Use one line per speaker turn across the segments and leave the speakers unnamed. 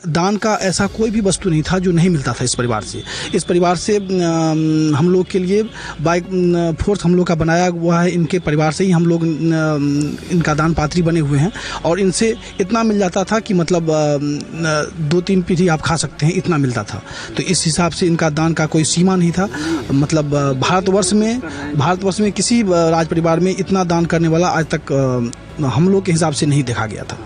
दान का ऐसा कोई भी वस्तु नहीं था जो नहीं मिलता था इस परिवार से। इस परिवार से हम लोग के लिए बाइक फोर्स हम लोग का बनाया हुआ है। इनके परिवार से ही हम लोग इनका दान पात्री बने हुए हैं और इनसे इतना मिल जाता था कि मतलब 2-3 पीढ़ी आप खा सकते हैं, इतना मिलता था। तो इस हिसाब से इनका दान का कोई सीमा नहीं था। मतलब भारतवर्ष में किसी राज परिवार में इतना दान करने वाला आज तक हम लोग के हिसाब से नहीं देखा गया था।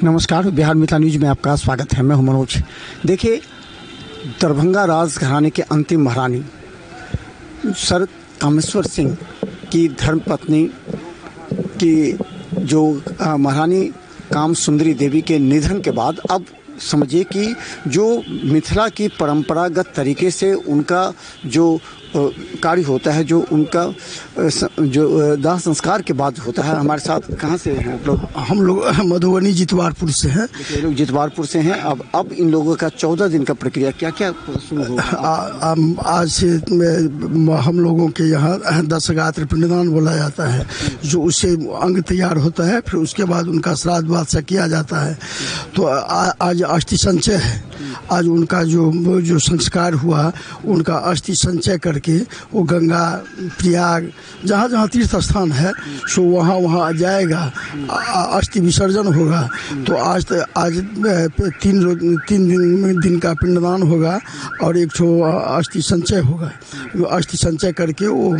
नमस्कार, बिहार मिथिला न्यूज में आपका स्वागत है। मैं हूं मनोज। देखिए, दरभंगा राजघराने के अंतिम महारानी सर कामेश्वर सिंह की धर्मपत्नी की जो महारानी काम सुंदरी देवी के निधन के बाद अब समझिए कि जो मिथिला की परंपरागत तरीके से उनका जो कार्य होता है, जो उनका जो दाह संस्कार के बाद होता है। हमारे साथ कहाँ से हैं आप लोग?
हम लोग मधुबनी जितवारपुर से हैं।
ये लोग जितवारपुर से हैं। अब इन लोगों का 14 दिन का प्रक्रिया क्या क्या शुरू होगा?
आज से हम लोगों के यहाँ 10 गात्र पिंडदान बोला जाता है, जो उससे अंग तैयार होता है। फिर उसके बाद उनका श्राद्ध वाद से किया जाता है। तो आज अस्थि संचय है। आज उनका जो संस्कार हुआ, उनका अस्थि संचय करके वो गंगा, प्रयाग, जहाँ जहाँ तीर्थ स्थान है सो वहाँ जाएगा, अस्थि विसर्जन होगा। तो आज 3 दिन का पिंडदान होगा और एक ठो अस्थि संचय होगा। अस्थि संचय करके वो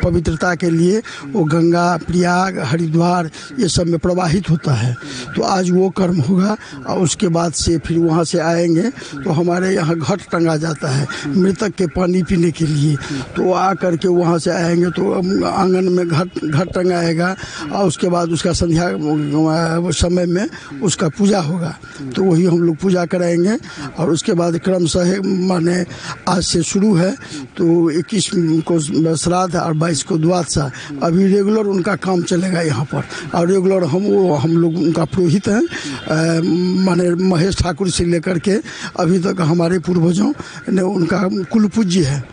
पवित्रता के लिए वो गंगा, प्रयाग, हरिद्वार ये सब में प्रवाहित होता है। तो आज वो कर्म होगा और उसके बाद से फिर वहाँ से आएंगे तो हमारे यहाँ घट टंगा जाता है मृतक के पानी पीने के लिए। तो आ करके वहाँ से आएंगे तो आंगन में घट टंगाएगा और उसके बाद उसका संध्या समय में उसका पूजा होगा। तो वही हम लोग पूजा कराएंगे और उसके बाद क्रमशः माने आज से शुरू है तो 21 को श्राद्ध और 22 को द्वादशा। अभी रेगुलर उनका काम चलेगा यहाँ पर और रेगुलर हम लोग उनका पुरोहित हैं। माने महेश ठाकुर से लेकर के अभी तक हमारे पूर्वजों ने उनका कुल पूज्य है।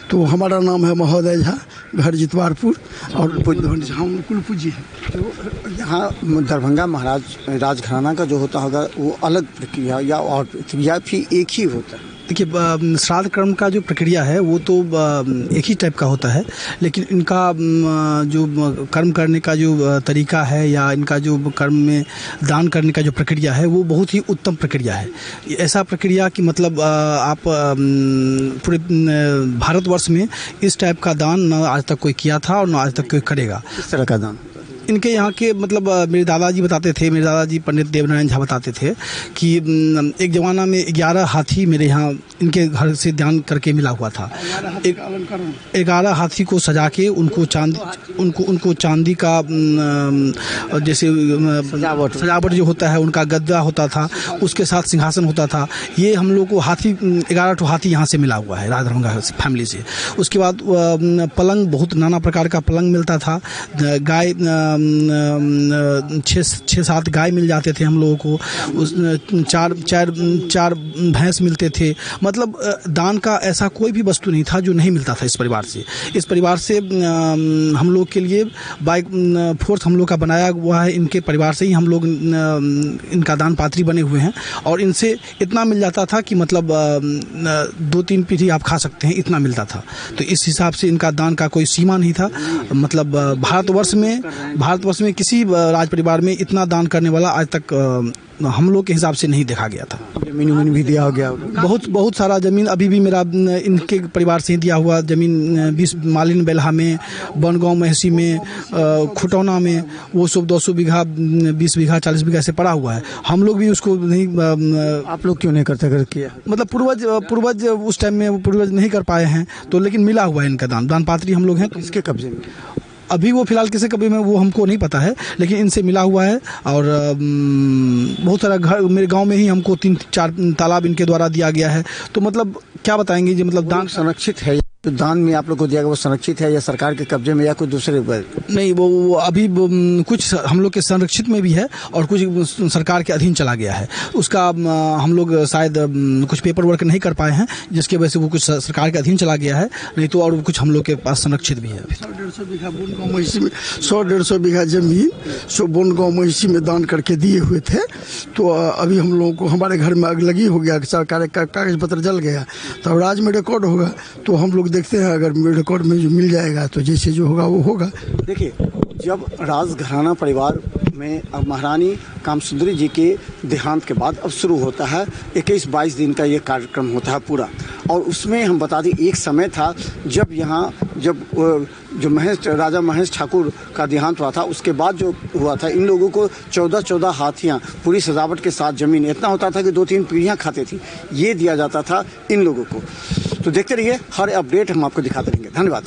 तो हमारा नाम है महोदय झा, घर जितवारपुर और हम कुल पूज्य है।
तो यहाँ दरभंगा महाराज राजघराना का जो होता होगा वो अलग प्रक्रिया या और प्रक्रिया भी एक ही होता है?
देखिए, श्राद्ध कर्म का जो प्रक्रिया है वो तो एक ही टाइप का होता है, लेकिन इनका जो कर्म करने का जो तरीका है या इनका जो कर्म में दान करने का जो प्रक्रिया है वो बहुत ही उत्तम प्रक्रिया है। ऐसा प्रक्रिया कि मतलब आप पूरे भारतवर्ष में इस टाइप का दान न आज तक कोई किया था और न आज तक कोई करेगा।
किस तरह का दान?
इनके यहाँ के मतलब मेरे दादाजी बताते थे, मेरे दादाजी पंडित देवनारायण झा बताते थे कि एक ज़माना में 11 हाथी मेरे यहाँ इनके घर से दान करके मिला हुआ था। 11 हाथी को सजा के उनको चांदी का जैसे सजावट जो होता है, उनका गद्दा होता था, उसके साथ सिंहासन होता था। ये हम लोग को 11 ठो हाथी यहाँ से मिला हुआ है राजदरभंगा फैमिली से। उसके बाद पलंग, बहुत नाना प्रकार का पलंग मिलता था। गाय 6-7 गाय मिल जाते थे हम लोगों को। 4 भैंस मिलते थे। मतलब दान का ऐसा कोई भी वस्तु नहीं था जो नहीं मिलता था इस परिवार से। इस परिवार से हम लोग के लिए बाइक फोर्स हम लोग का बनाया हुआ है। इनके परिवार से ही हम लोग इनका दान पात्री बने हुए हैं और इनसे इतना मिल जाता था कि मतलब 2-3 पीढ़ी आप खा सकते हैं, इतना मिलता था। तो इस हिसाब से इनका दान का कोई सीमा नहीं था। मतलब भारतवर्ष में किसी राज परिवार में इतना दान करने वाला आज तक हम लोग के हिसाब से नहीं देखा गया था।
जमीन भी दिया गया,
बहुत सारा जमीन अभी भी मेरा इनके परिवार से ही दिया हुआ जमीन 20 मालिन बेल्हा में, बनगांव महसी में, खुटौना में, वो सब 200 बीघा, 20 बीघा, 40 बीघा से पड़ा हुआ है। हम लोग भी उसको नहीं।
आप लोग क्यों नहीं करते किया?
मतलब पूर्वज उस टाइम में पूर्वज नहीं कर पाए हैं तो, लेकिन मिला हुआ है इनका दान पात्री हम लोग हैं।
किसके कब्जे में?
अभी वो फिलहाल किसी कभी में वो हमको नहीं पता है, लेकिन इनसे मिला हुआ है। और बहुत सारा घर मेरे गांव में ही हमको 3-4 तालाब इनके द्वारा दिया गया है। तो मतलब क्या बताएंगे जी, मतलब दान
संरक्षित है? तो दान में आप लोग को दिया गया वो संरक्षित है या सरकार के कब्जे में या कोई दूसरे?
नहीं, वो अभी कुछ हम लोग के संरक्षित में भी है और कुछ सरकार के अधीन चला गया है। उसका हम लोग शायद कुछ पेपर वर्क नहीं कर पाए हैं, जिसकी वजह से वो कुछ सरकार के अधीन चला गया है, नहीं तो और कुछ हम लोग के पास संरक्षित भी है।
100-150 बीघा बोनगांव महिषी में 100-150 बीघा जमीन बोनगांव महिषी में दान करके दिए हुए थे। तो अभी हम लोगों को हमारे घर में आग लगी हो गया, सरकार का कागज पत्र जल गया, तो राज्य में रिकॉर्ड होगा तो हम लोग देखते हैं, अगर रिकॉर्ड में जो मिल जाएगा तो जैसे जो होगा वो होगा।
देखिए, जब राजघराना परिवार में अब महारानी कामसुंदरी जी के देहांत के बाद अब शुरू होता है 21-22 दिन का ये कार्यक्रम होता है पूरा। और उसमें हम बता दें, एक समय था जब यहाँ जो राजा महेश ठाकुर का देहांत हुआ था, उसके बाद जो हुआ था, इन लोगों को 14-14 हाथियाँ पूरी सजावट के साथ जमीन इतना होता था कि 2-3 पीढ़ियाँ खाते थी, ये दिया जाता था इन लोगों को। तो देखते रहिए, हर अपडेट हम आपको दिखाते रहेंगे। धन्यवाद।